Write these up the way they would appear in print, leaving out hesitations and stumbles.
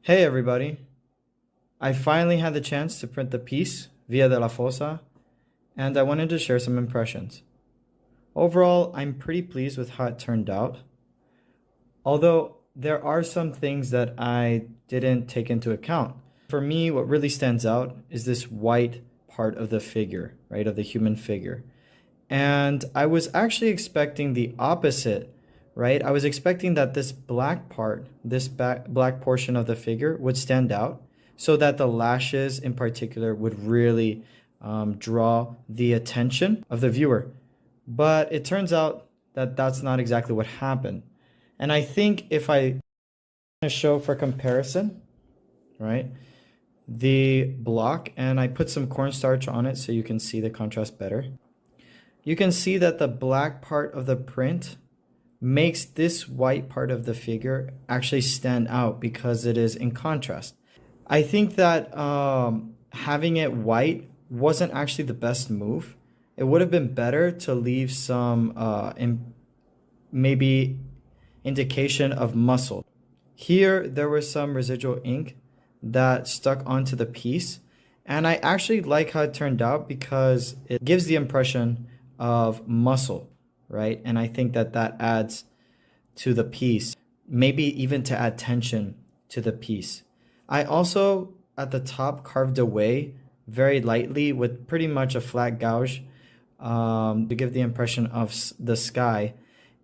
Hey everybody, I finally had the chance to print the piece via de la fosa, and I wanted to share some impressions. Overall, I'm pretty pleased with how it turned out, although there are some things that I didn't take into account. For me, what really stands out is this white part of the figure, right, of the human figure. And I was actually expecting the opposite, right? I was expecting that this black part, this black portion of the figure would stand out so that the lashes in particular would really draw the attention of the viewer. But it turns out that that's not exactly what happened. And I think if I show for comparison, right, the block, and I put some cornstarch on it so you can see the contrast better. You can see that the black part of the print makes this white part of the figure actually stand out because it is in contrast. I think that having it white wasn't actually the best move. It would have been better to leave some maybe indication of muscle. Here, there was some residual ink that stuck onto the piece, and I actually like how it turned out because it gives the impression of muscle, right? And I think that that adds to the piece, maybe even to add tension to the piece. I also, at the top, carved away very lightly with pretty much a flat gouge to give the impression of the sky.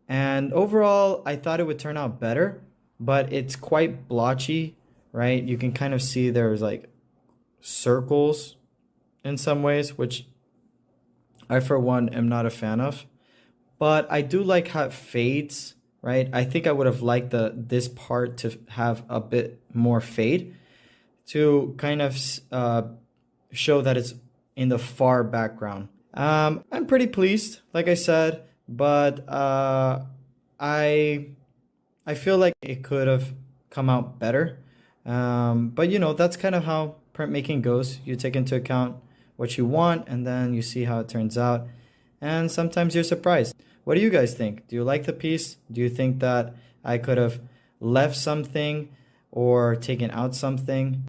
And overall, I thought it would turn out better, but it's quite blotchy, right? You can kind of see there's like circles in some ways, which I, for one, am not a fan of. But I do like how it fades, right? I think I would have liked this part to have a bit more fade to kind of show that it's in the far background. I'm pretty pleased, like I said, but I feel like it could have come out better. But you know, that's kind of how printmaking goes. You take into account what you want, and then you see how it turns out. And sometimes you're surprised. What do you guys think? Do you like the piece? Do you think that I could have left something or taken out something?